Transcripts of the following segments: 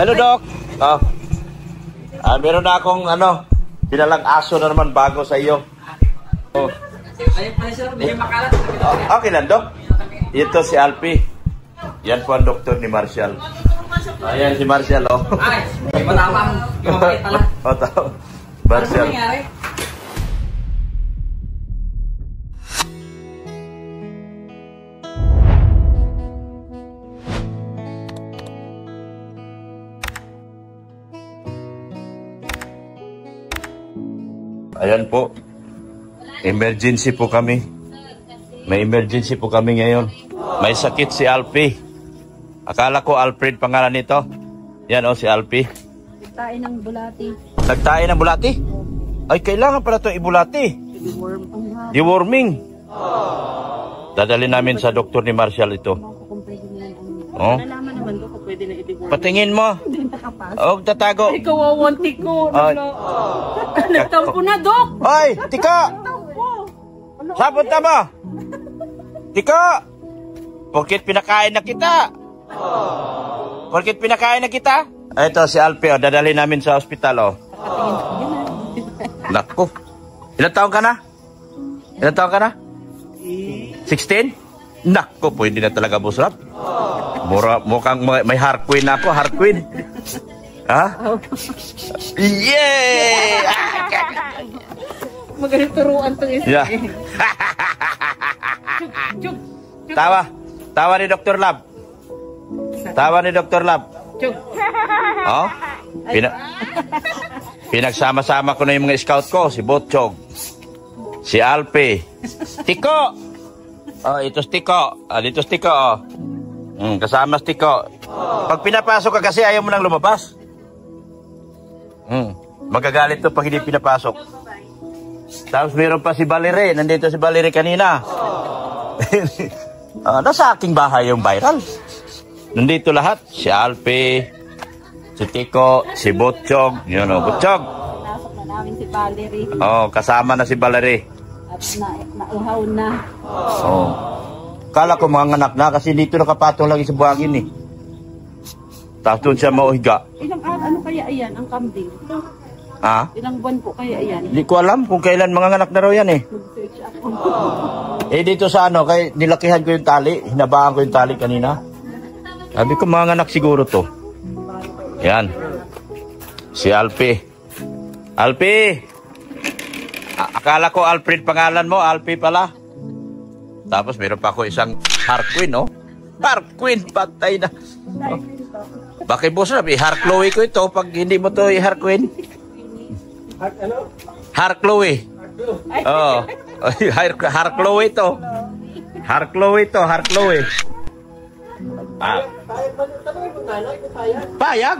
Hello, Doc. Meron na akong pinalang aso na naman bago sa iyo. Oh. Okay lang, Doc. Ito si Alpi. Yan po ang doktor ni Marshall. Ayan si Marshall, oh. Ay, matapang. Marshall. Ayan po. Emergency po kami. May emergency po kami ngayon. May sakit si Alpi. Akala ko Alfred pangalan nito. Yan si Alpi. Nagtae ng bulati. Nagtae ng bulati? Ay, kailangan pala ito ibulati. Deworming. Dadali namin sa doktor ni Marshall ito. Nalaman naman ko kung pwede na i-deworm. Patingin mo. Tatago. Ay, kawawanti ko. Nagtampo na, Dok. Ay, tika. Sabot na ba? Tika. Porkit pinakain na kita. Porkit pinakain na kita. Ito si Alpi, dadali namin sa ospital, Naku. Ilan taon ka na? Ilan taon ka na? 16? Naku, pwede na talaga busrap. Mukhang may Harquin na ako, Harquin. Ha? Yay! Magaling turuan to isa. Yeah. Tawa ni Dr. Lab. Tawa ni Dr. Lab. Oh? Pinagsama-sama ko na yung mga scout ko. Si Botchog. Si Alpi. Tiko! Ito si Tiko. Dito si Tiko, kasama si Tiko. Pag pinapasok ka kasi ayaw mo nang lumabas. Magagalit to pag hindi pinapasok. Tapos meron pa si Valerie. Nandito si Valerie kanina. Nasa aking bahay yung viral. Nandito lahat. Si Alpi, si Tiko, si Botchog. Yun Botchog. Nasok na namin si Valerie. Kasama na si Valerie. At nauhaw na. Kala ko mga anak na kasi dito nakapatong lagi sa buhangin Tapos doon siya mauhiga. Ano kaya ayan, ang kambing? Ilang buwan po kaya ayan? Hindi ko alam kung kailan mga anak na raw yan Mag-search ako. Dito sa kay nilakihan ko yung tali. Hinabaan ko yung tali kanina. Sabi ko mga anak siguro to. Yan. Si Alpi. Alpi! Akala ko Alfred pangalan mo. Alpi pala. Tapos meron pa ako isang Harquin, Harquin, patay na. Bakit boss na? Harchloe ko ito. Pag hindi mo to Harquin. Harchloe. Harchloe ito. Harchloe ito. Harchloe. Payag?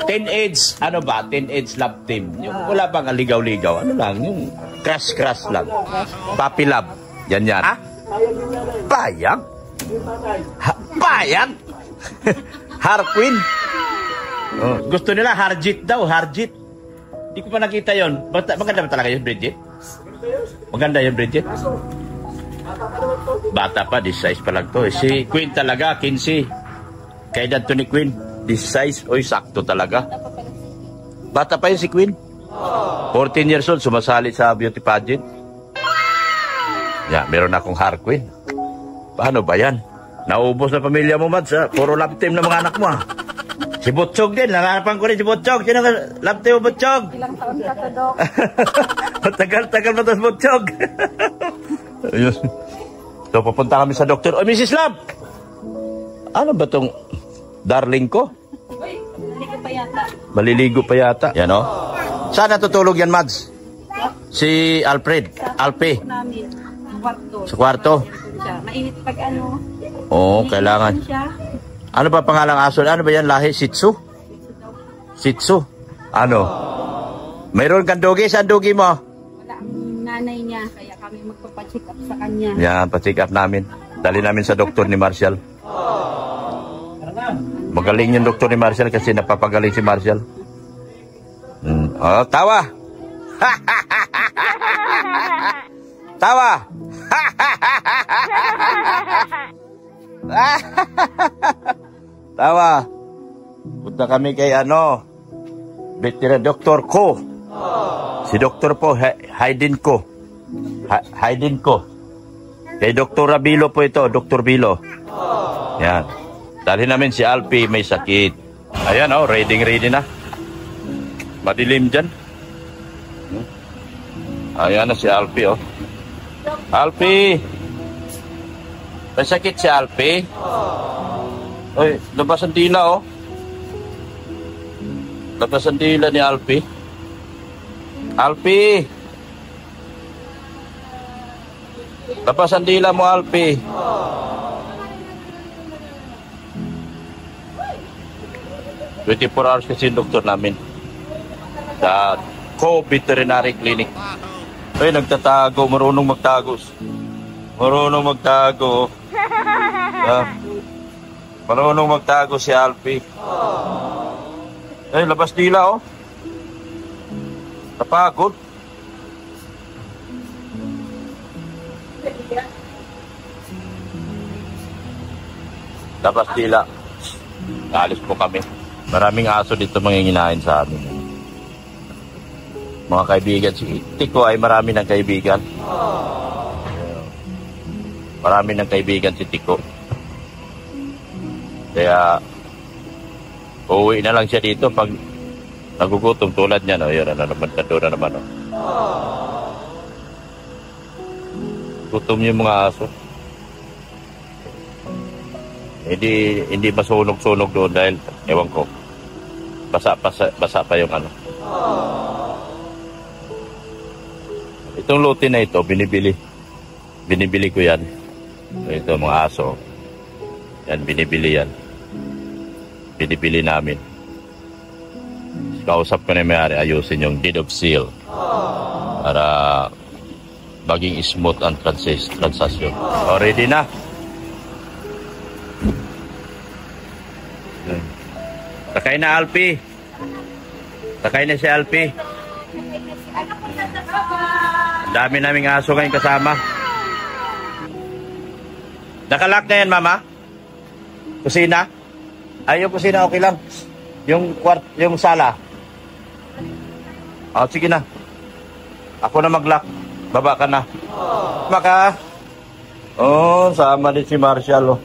Teenage, Teenage love team. Yung wala bang aligaw-ligaw. Ano lang, yung crush lang. Puppy love. Yan. Payag? Payag? Harquin? Gusto nila Harjit daw, Harjit. Hindi ko pa nakita yon. Maganda ba talaga yun, Bridget? Maganda yun, Bridget? Bata pa, this size pa lang to. Si Queen talaga, 15. Kaya dad to ni Queen, this size, sakto talaga. Bata pa yun si Queen. 14 years old, sumasali sa beauty pageant. Meron akong Harquin. Paano ba yan? Naubos na pamilya mo, Mads, Puro love team ng mga anak mo, Si Botchog din, nangarapan ko rin si Botchog. Sino ka love team mo, Botchog? Ilang taon ka to, Dok? Matagal-tagal mo to si Botchog. Ayun. So, papunta kami sa doktor. Mrs. Lab! Ano ba tong darling ko? Maliligo pa yata. Maliligo pa yata. Yan, Saan natutulog yan, Mads? Si Alfred. Alpi. Sa kwarto. Mainit pag kailangan. Ano ba pangalang aso? Ano ba yan? Lahi? Shih Tzu? Shih Tzu? Mayroon kang dogi? Saan dogi mo? Wala ang nanay niya. Kaya kami magpapacheck up sa kanya. Yan, pa-check up namin. Dali namin sa doktor ni Marshall. Magaling yung doktor ni Marshall kasi napapagaling si Marshall. Tawa! Tawa! Tawa. Punta kami kay veteran Dr. Ko. Si Dr. po, Haydin Ko. Haydin Ko. Kay Dr. Bilo po ito, Dr. Bilo. Yan. Dalhin namin si Alpi, may sakit. Ayan, ready na. Madilim dyan. Ayan na si Alpi, Alpi! May sakit si Alpi? Oy, labas ang dila, Labas ang dila ni Alpi. Alpi! Labas ang dila mo, Alpi. Oh. 24 hours kasi yung doktor namin. Sa Co-Veterinary Clinic. Ay, nagtatago. Marunong magtago. Marunong magtago. Marunong magtago si Alpi. Ay, labas dila, Napagod. Labas dila. Naalis po kami. Maraming aso dito manginginain sa amin. Mga kaibigan, si Tiko ay marami ng kaibigan. Marami ng kaibigan si Tiko. Kaya uuwi na lang siya dito pag nagugutom tulad niya. Yun, naman, nandun na naman. Gutom yung mga aso. Hindi masunog-sunog doon dahil ewan ko. Basa pa yung Itong lote na ito, binibili ko yan. Ito mga aso. Yan, binibili yan. Binibili namin. Kausap ko na yung may-ari, ayusin yung deed of seal. Para maging smooth ang transaction. Ready na. Sakay na, Alpi. Sakay na si Alpi. Ang dami naming aso ngayon kasama. Nakalak na yan, Mama? Kusina? Ay, yung kusina okay lang. Yung sala. Sige na. Ako na mag-lock. Baba ka na. Maka. Sama din si Marshall,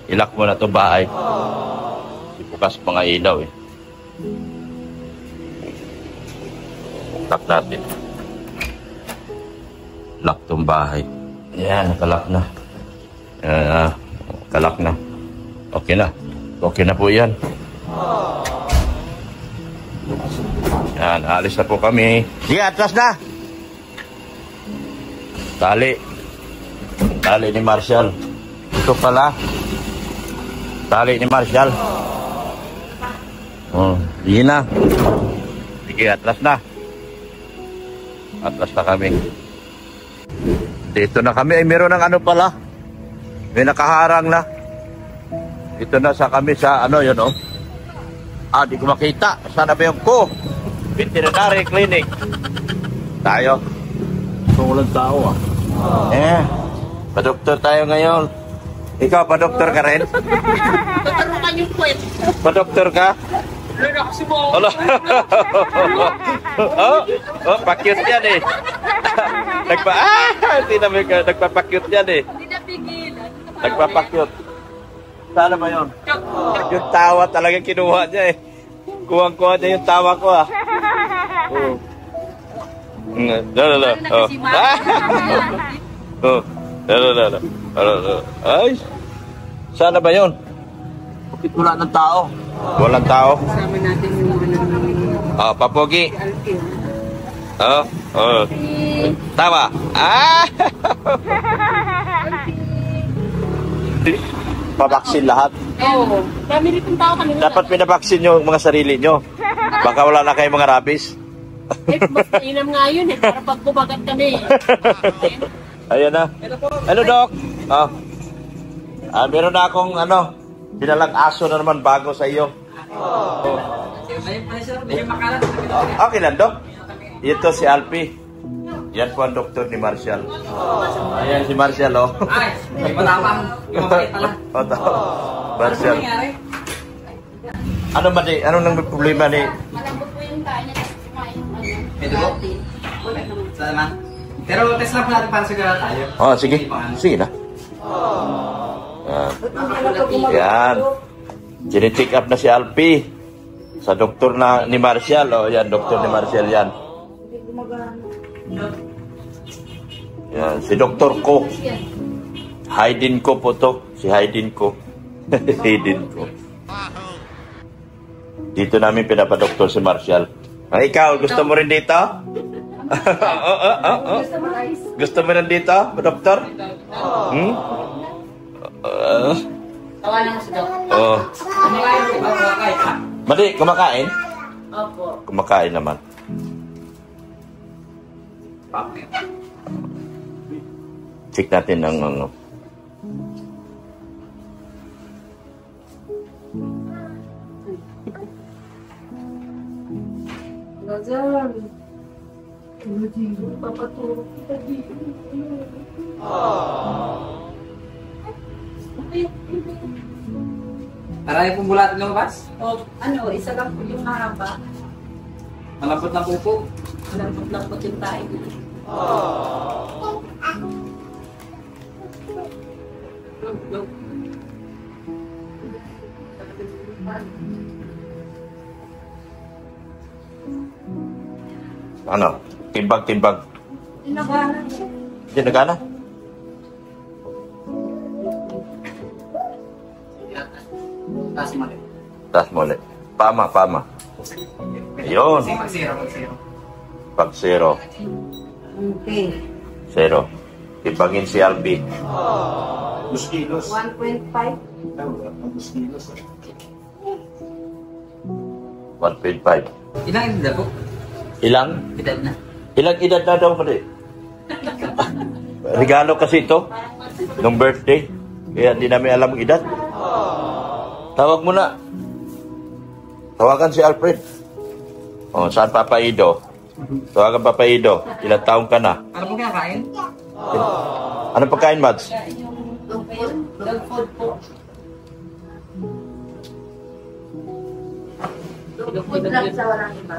Ilak mo na itong bahay. Bukas mga ilaw, Lock natin. Lock itong bahay. Yan, nakalak na. Kalak na. Okay na. Okay na po yan. Yan, alis na po kami. Sige, atras na. Tali. Tali ni Marshall. Ito pala. Tali ni Marshall. Sige na. Sige, atras na. Atras na kami. Dito na kami. Ay, meron ng pala. May nakaharang na. Ito na sa kami sa yun, di ko makita. Sana ba yung Veterinary Clinic? Tayo. Walang tao, pa-doktor tayo ngayon. Ikaw, pa-doktor ka rin? Tatarukan yung puwet. Pa-doktor ka? Wala na kasi mo. Pa-cute yan, nagpa-pa-cute yan, Hindi napigilan. Nagpa-pa-cute. Sana ba yun? Yung tawa talaga kinuha niya, Kuwang-kuha niya yung tawa ko, Ay, sana ba yun? Bakit wala ng tao? Walang tao? Kasama natin yung Papogi. Alpi. Tawa. Pabaksin lahat. Oo. Dami rin tao kanina. Dapat pinabaksin nyo mga sarili nyo. Baka wala na kayong mga rabies. Mas mainam nga yun para pag bumagat kami. Ayan na. Hello, Doc. Meron na akong dinalang aso na naman bago sa iyo. Okay lang, Doc. Ito si Alpi. Yan po ang doktor ni Marshall. Ayan si Marshall, Ay, may matapang. Yung mabait pala. Marshall. Ano ba di? Ano nang problema ni? Malambot po yung tayo niya kasi kumain ng Ito po? Wala naman. Sana lang. Pero test lang po natin para sigurado tayo. Oh, sige. Sige na. Yan. Gine-check up na si Alpi. Sa doktor na ni Marcial. Oh, yan. Doktor ni Marcial yan. Yan. Si Doktor Ko. Haydin Ko po to. Si Haydin Ko. Haydin Ko. Dito namin pinapadoktor si Marcial. Ay, ikaw, gusto mo rin dito? Gusto mo rin dito, doktor? Hmm? Tawanan mo si Dok. Oh. Kumakain po ba kumakain? Mali, kumakain? Opo. Kumakain naman. Okay. Check natin ang ano. Gazal. Papaturo kita dito. Marami pong bulatin lumabas? O, ano, isa lang po yung mahaba. Malambot na po po. Lambot-lambot yung tayo. Ano? Timbang-timbang. Inagalan. Hindi nagana? Taas mo ulit. Taas mo ulit. Pama, pama. Yun. Mag-zero, mag-zero. Pag zero. Okay. Zero. Timbangin si Albi. 1.5. 1.5. Ilang edad po? Ilang? Edad na. Ilang edad na daw mali? Regalo kasi ito. Nung birthday. Kaya hindi namin alam ang edad. Tawag mo na. Tawagan si Alfred. Oh, saan Papa Ido? Tawagan Papa Ido. Ilang taong ka na? Ano pong kinakain? Ano pagkain, Mads? Dog food po. Dog food lang sa walang iba.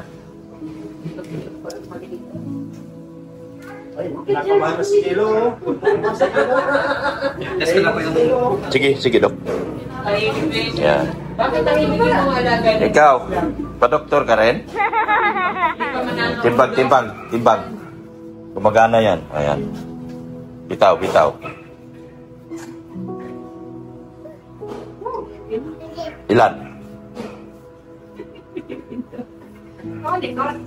Test ko lang po yung... Sige, sige, Dok. Yan. Bakit ang ibig mo alaga? Ikaw, pa-doktor ka rin? Timbang, timbang, timbang. Gumagana yan. Ayan. Bitaw, bitaw. Ilan? Oh, likod.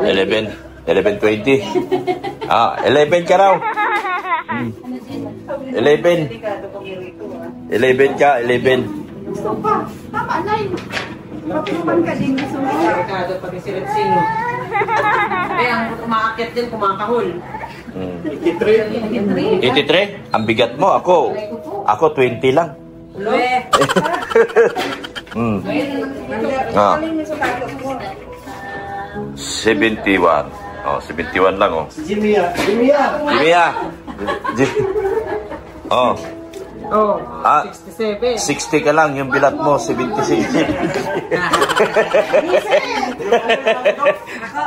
11. 11:20. Ah, 11 ka raw. 11. 11 ka, 11. Tama na yun. Papuman ka din sa mga. Delikado pati si Retsino. Kaya ang umaakit din, kumakahol. 83? Ang bigat mo. Ako 20 lang. Ah. 71. Oh, 71 lang oh. Jimmy. Oh. Oh, Ah, 67. 60 ka lang, yung bilat mo, 76.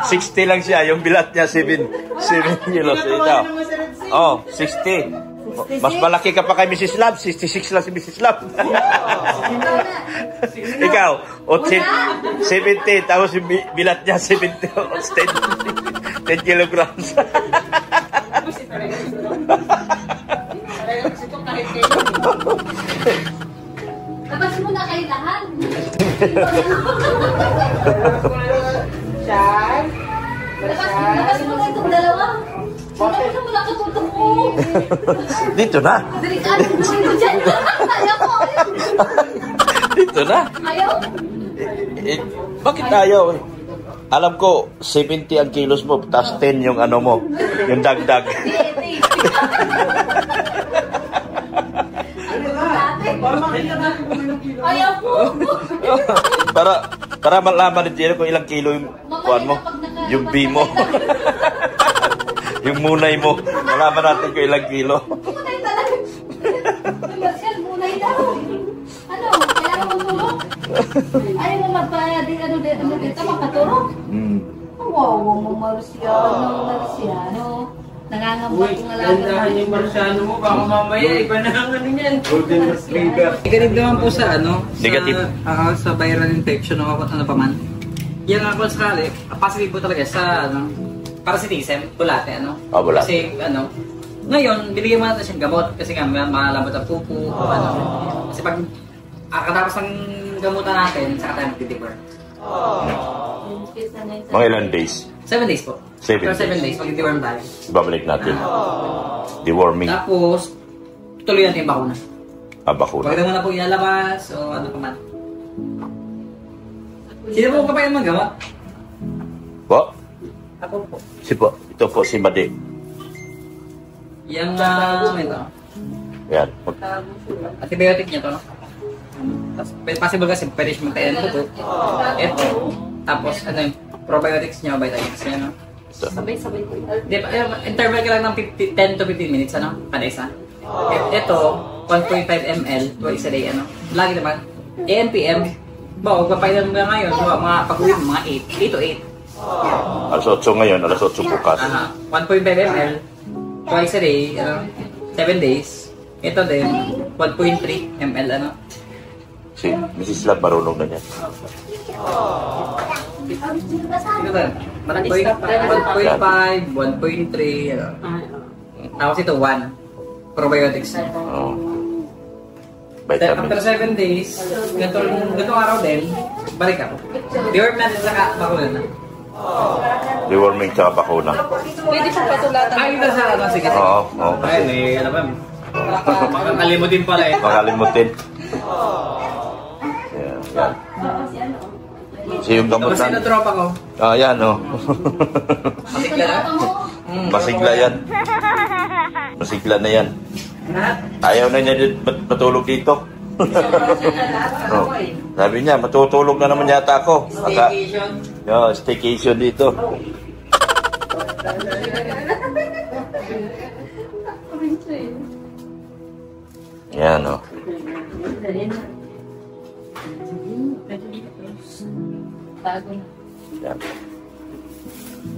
60 lang siya, yung bilat niya, 7 kilos. Ito. Oh, 60. Mas malaki ka pa kay Mrs. Love, 66 lang si Mrs. Love. Ikaw, 70, tapos yung bilat niya, 70, 10 kilograms. Labas mo na kayo lahat. Labas mo na itong dalawa. Labas mo na katutok ko. Dito na. Delikado mo dyan. Ayaw ko. Dito na. Ayaw. Bakit ayaw eh? Alam ko, 70 ang kilos mo, tas 10 yung ano mo, yung dagdag. Ayaw ko. para malaman ni Tino kung ilang kilo yung kuwan mo, yung B mo. Yung munay mo. Malaman natin kung ilang kilo. Munay talaga. Marcel, munay daw. Ano? Kailangan mo tulog? Ayaw mo magpaya din ano dito, makatulog? Wow, mo Marciano. Nangangamba kong alaga. Gandahan yung Marciano mo, baka mamaya iba na ang ano yan. Golden Retriever. Negative naman po sa ano? Negative? Sa viral infection o ano pa man. Yan nga po sakali, positive po talaga sa ano, parasitism, bulate ano. Bulate. Kasi ano, ngayon, binigyan mo natin siyang gamot kasi nga malambot ang pupo o ano. Kasi pag katapos ng gamutan natin, saka tayo magtitipper. Mga ilang days? 7 days po. 7 For 7 days, mag-deworm tayo. Ibabalik natin. Deworming. Tapos, tuloy natin yung bakuna. Bakuna. Pagkita mo na po ilalabas o ano pa man. Sino po kapayan ng gamot? Po? Ako po. Ito po si Madi. Yung ito. Yan. Antibiotic niya to, no? Tapos, possible kasi pwede siya magtayan ng buto. Ito. Tapos, ano yung probiotics niya, vitamins niya, no? Sabay-sabay ko. Di ba, interval ka lang ng 10 to 15 minutes, ano? Kada isa. Ito, 1.5 ml twice a day, ano? Lagi naman. AM, PM. Ba, magpapailan mo ngayon, mga pag-uwi mo, mga 8 to 8. Alas 8 ngayon, alas 8 bukas. 1.5 ml twice a day, ano? 7 days. Ito din, 1.3 ml, ano? Si Mrs. Lab marunong na niya. Ito din, 1.5, 1.3, ano? Tapos ito, 1. Probiotics. After 7 days, ganitong araw din, balik ako. Deworm natin sa bakuna na. Deworming tsaka bakuna. Pwede siya patulatan. Ay, ito sa ano, sige. Oo. Ay, ano ba? Makakalimutin pala eh. Makalimutin. Yan. Si yung Tapos gamutan. yung tropa ko. Yan Masigla na. Masigla yan. Masigla na yan. Ayaw na niya matulog dito. Sabi niya, matutulog na naman yata ako. Staycation. Staycation dito. Yan o. Yan.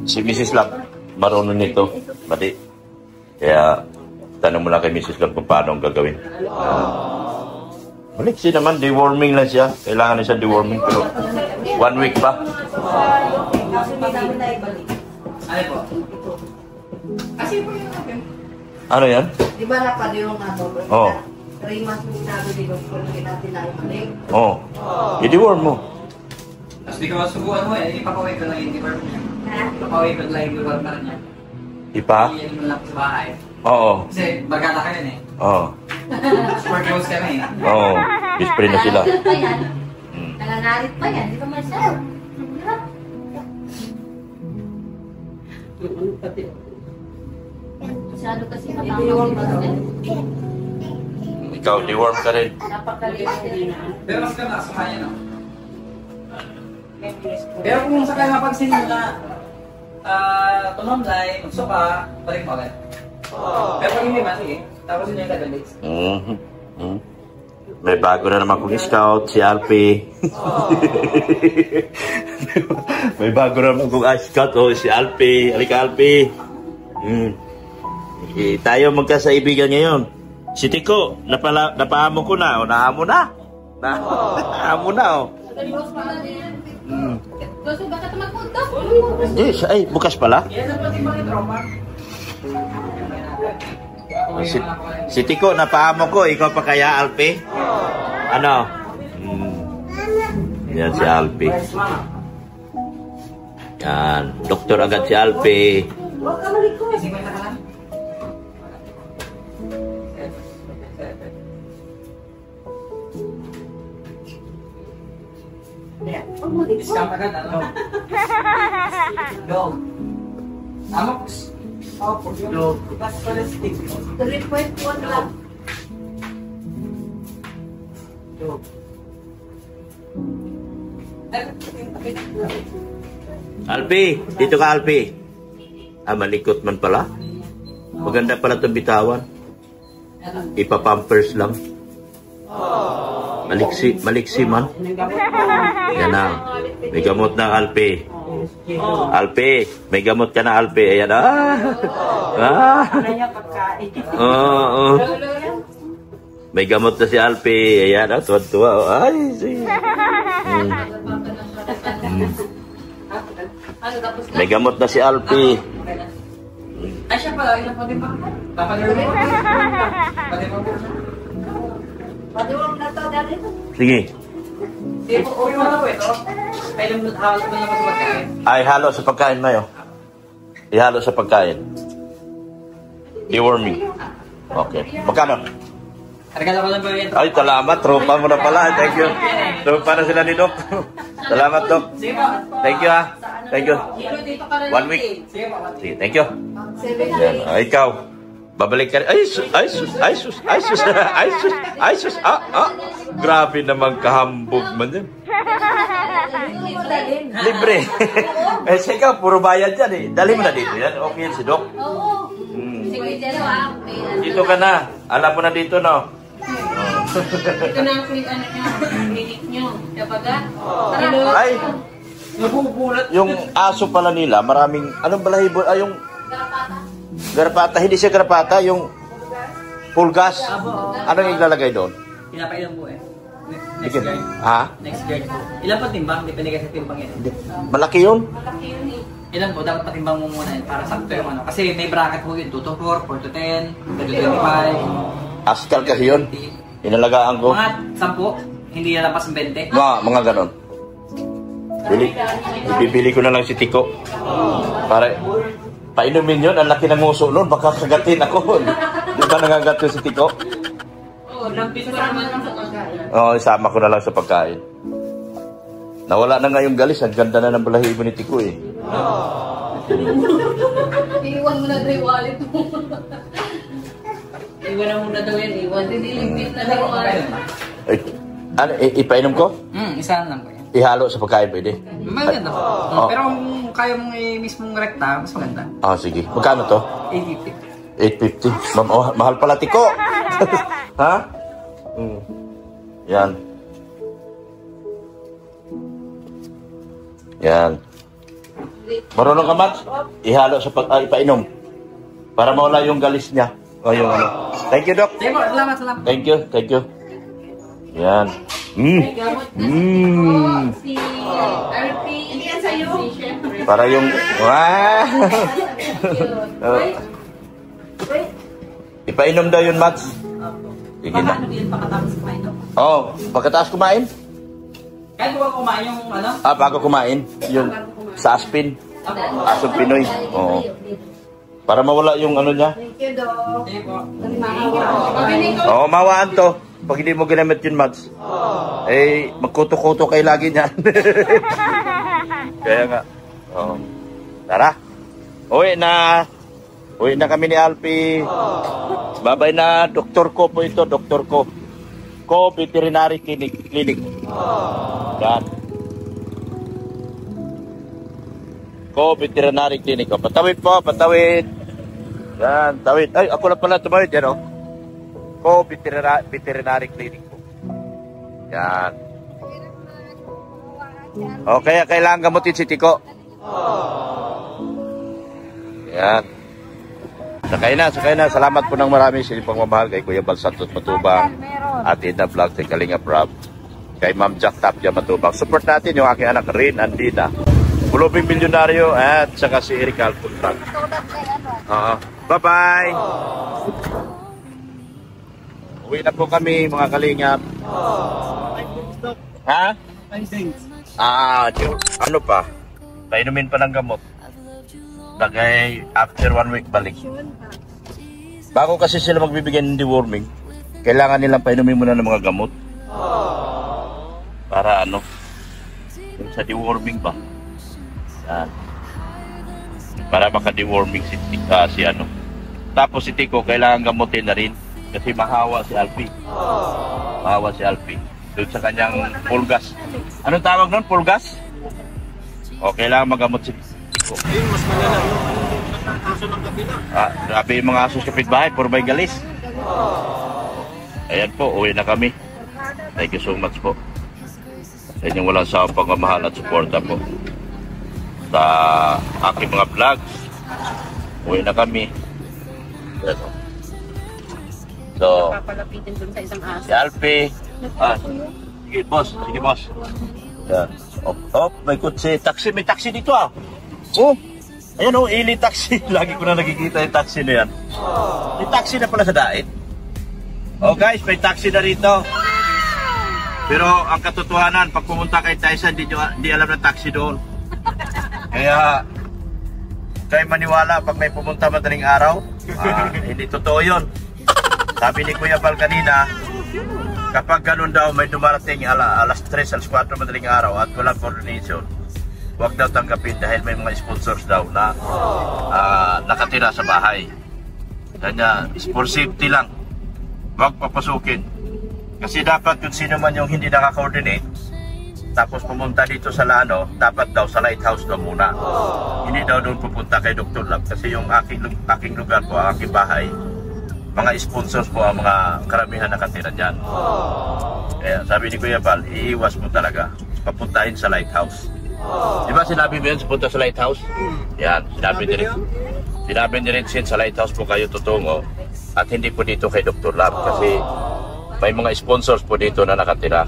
Si Mrs. Lab, marunong nito. Mati. Kaya, tanong mo lang kay Mrs. Lab kung paano ang gagawin. Maliksi naman, deworming lang siya. Kailangan na siya deworming. Pero 1 week pa. Ano po? Kasi po yung akin. Ano yan? Di ba napad yung ano? Oo. 3 months mo sinabi dito kung natin na ibalik. Oo. I-deworm mo. Tapos di ka masubuan mo eh, ipapaway ko lang yung deworm niya. Ipapaway ko lang yung deworm na niya. Ipa? Iyan mo lang sa bahay. Oo. Kasi bagala ka yun eh. Oo. Super close kami eh. Oo. Bispre na sila. Nangangalit pa yan. Nangangalit pa yan. Di ba Marcel? Masyado kasi matangkang Marcel. Ikaw, deworm ka rin. Napakaliit. Pero mas ganda sa kanya no? Pero kung sakay mapansin mo na tumamlay, magsuka, balik mo agad. Pero pag hindi man, sige. Tapos yun yung 7 days. May bago na naman kong scout, si Alpi. May bago na naman kong scout, si Alpi. Halika, Alpi. Tayo magkasaibigan ngayon. Si Tiko, napahamon ko na. Nahamon na. Nahamon na, oh. Gusto ba ka magpunta? Ay, bukas pala. Yan ang pati mga trauma. Si Tiko, napahamon ko. Ikaw pa kaya, Alpi? Ano? Yan si Alpi. Yan. Doktor agad si Alpi. Huwag ka malikot. Sige, ka lang. Discount agad, ano? Dog. Amox. Opo, dog. Mas pala stick. 3.1 lang. Dog. Alpi, dito ka, Alpi. malikot man pala. Maganda pala itong bitawan. Ipapampers lang. Maliksi man. Yan na. May gamot na, Alpi. Alpi, may gamot ka na, Alpi. Ayan na. May gamot na si Alpi. Ayan na, tuwa-tuwa. Ay, may gamot na si Alpi. Ay, siya pala. Ilan pa din ba? Papagawin mo. Padiwang na to, dali. Sige. Sige po, yung ano ito. Kailan mo halo mo naman sa pagkain? Ay, halo sa pagkain, Mayo. Ihalo sa pagkain. Deworming. Okay. Magkano? Regalo ko lang po yan. Ay, salamat. Tropa mo na pala. Thank you. Tropa na sila ni Doc. Salamat, Doc. Sige po. Thank you, ha. Thank you. Dito ka rin. 1 week. Sige po. Sige, thank you. Yan. Ikaw. Babalik ka rin. Ay, sus. Grabe naman kahambog man yan. Libre. Eh, ikaw, puro bayad yan eh. Dali mo na dito yan. Okay yan si Doc. Oo. Sige, dyan ah. Dito ka na. Alam mo na dito, no? Ito na ang clinic nyo. Kapag Ay, yung aso pala nila, maraming, anong balahibo? Ay, yung garapata. Hindi siya garapata, yung pulgas. Anong ilalagay doon? Pinapailan po eh. Next guard. Ha? Next guard po. Ilan pa timbang? Depende kasi timbang yan. Malaki yun? Ilan po? Dapat patimbang mo muna yun para sakto yung ano. Kasi may bracket po yun. 2 to 4, 4 to 10, 2 to 25. Askal kasi yun. Inalagaan ko. Mga 10, hindi na lapas ng 20. Mga ganon. Ibibili ko na lang si Tiko. Para painumin yun. Ang laki ng nguso nun. Baka kagatin ako. Di ba nangagat yun si Tiko? Oo, lampis ko naman lang sa pagkain. Oo, isama ko na lang sa pagkain. Nawala na nga yung galis. Ang ganda na ng balahibo ni Tiko eh. Iwan mo na daw yung wallet mo. Iwan mo na daw yan. Iwan. Diniligpit na daw yung wallet. Ano, ipainom ko? Isa lang po yan. Ihalo sa pagkain pwede? Maganda po. Pero kung kaya mong mismong rekta, mas maganda. Ah, sige. Magkano to? 850. 850. Mahal pala, Tiko. Ha? Yan. Yan. Marunong ka, Matt? Ihalo sa ipainom. Para mawala yung galis niya. O yung ano. Thank you, Doc. Sige po, salamat. Thank you. Yan. Si RP. Hindi yan sa'yo. Para yung... Ipainom daw yun, Matt. Sige na. Paano yun pagkatapos kumain daw? Oo. Pagkatapos kumain? Kahit huwag kumain yung ano? Bago kumain. Yung sa Aspin. Asong Pinoy. Oo. Para mawala yung ano niya. Sige po. Oo, mawaan to. Pag hindi mo ginamit yun, Mads. Eh, magkuto-kuto kayo lagi niyan. Kaya nga. Oo. Tara. Uwi na kami ni Alpi. Babay na. Doktor ko po ito. Doktor ko. Ko Veterinary Clinic. Yan. Ko Veterinary Clinic. Patawid po. Patawid. Yan. Tawid. Ay, ako lang pala tumawid. Yan, oh. Ko Veterinary Clinic po. Yan. Okay, kailangan gamutin si Tiko. Yan. Sakay na. Salamat po ng marami sa inyong pagmamahal kay Kuya Bal Santos Matubang, at Ida Vlog, kay Kalinga Prab, kay Ma'am Jack Tapia Matubang. Support natin yung aking anak Rin Andina, Bulubing Milyonaryo, at saka si Eric Alpuntag. Bye-bye! Uwi na po kami, mga kalingap. Ha? Ano pa? Painumin pa ng gamot. Lagay after 1 week balik. Bago kasi sila magbibigay ng deworming, kailangan nilang painumin muna ng mga gamot. Para ano? Sa deworming ba? Yan. Para maka-deworming si ano. Tapos si Tiko, kailangan gamutin na rin. Kasi mahawa si Alpi. Doon sa kanyang pulgas. Anong tawag nun? Pulgas? O, kailangan magamot si Tiko. Mas malala. Grabe yung mga aso sa kapitbahay, puro may galis. Ayan po, uwi na kami. Thank you so much po. Sa inyong walang sawang pagmamahal at suporta po sa aking mga vlogs. Uwi na kami. Ayan po. So, Papalapitin dun sa isang aso. si Alfie. Sige boss, sige boss. Yan. May kutsi. Taxi, may taxi dito ah. Oh, ayan oh, Ili taxi. Lagi ko na nakikita yung taxi na yan. May taxi na pala sa dait. Oh guys, may taxi na rito. Pero ang katotohanan, pag pumunta kay Tyson, di alam ng taxi doon. Kaya, kayo maniwala pag may pumunta madaling araw, hindi totoo yun. Sabi ni Kuya Bal kanina, kapag ganun daw may dumarating alas 3, alas 4 madaling araw at walang coordination, huwag daw tanggapin dahil may mga sponsors daw na nakatira sa bahay. Kanya, for safety lang, huwag papasukin. Kasi dapat kung sino man yung hindi naka-coordinate, tapos pumunta dito sa Lano, dapat daw sa lighthouse daw muna. Hindi daw doon pupunta kay Dr. Lab kasi yung aking lugar po, ang aking bahay, mga sponsors po ang mga karamihan nakatira dyan. Kaya sabi ni Kuya Bal, iiwas mo talaga, papuntahin sa lighthouse. Di ba sinabi mo yun, punta sa lighthouse? Yan, sinabi ni Rinsin sa lighthouse po kayo tutungo at hindi po dito kay Dr. Lab kasi may mga sponsors po dito na nakatira.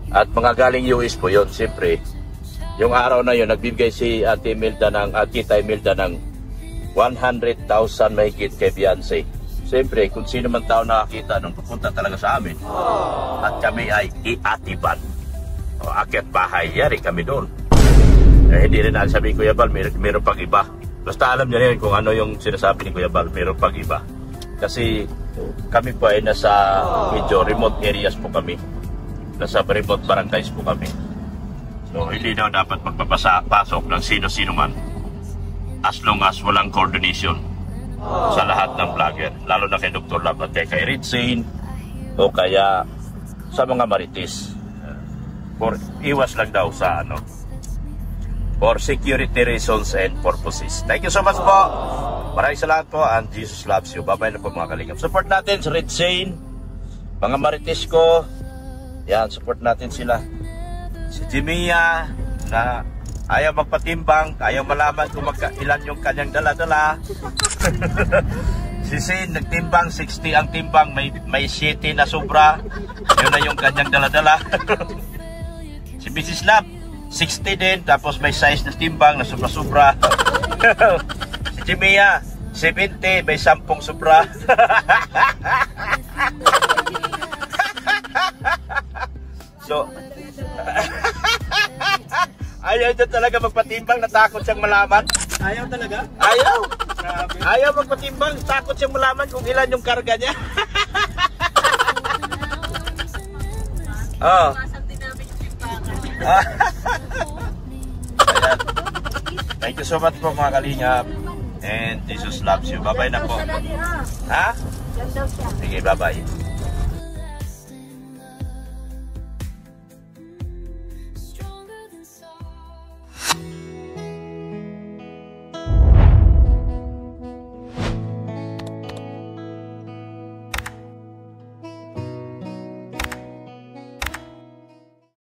At mga galing US po yun, siyempre. Yung araw na yun, nagbibigay si Ate Tita Imelda ng 100,000 mahigit kay Beyonce. Siyempre, kung sino man tao nakakita nung pupunta talaga sa amin. At kami ay iatiban. O akyat bahay, yari kami doon. Hindi rin sabi Kuya Bal, meron pag iba. Basta alam niya rin kung ano yung sinasabi ni Kuya Bal, meron pag iba. Kasi kami po ay nasa medyo remote areas po kami. Nasa remote barangays po kami. So hindi daw dapat magpapasok ng sino-sino man as long as walang coordination sa lahat ng vlogger. Lalo na kay Dr. Lab at kay Ritzin o kaya sa mga marites. Iwas lang daw sa for security reasons and purposes. Thank you so much po. Maraming salamat po and Jesus loves you. Bye-bye na po mga kalingap. Support natin si Ritzin, mga marites ko. Yan, support natin sila. Si Jimia na ayaw magpatimbang, ayaw malaman kung ilan yung kanyang dala-dala. Si Sin, nagtimbang, 60 ang timbang, may 7 na sobra. Yun na yung kanyang dala-dala. Si Mrs. Lab, 60 din, tapos may size na timbang na sobra-sobra. Si Jimia, 70, may 10 sobra. So, ayaw niya talaga magpatimbang, natakot siyang malaman. Ayaw talaga? Ayaw! Grabe. Ayaw magpatimbang, takot siyang malaman kung ilan yung karga niya. Oh. Ayan. Thank you so much po mga kalingap. And Jesus loves you. Bye-bye na po. Ha? Sige, bye-bye.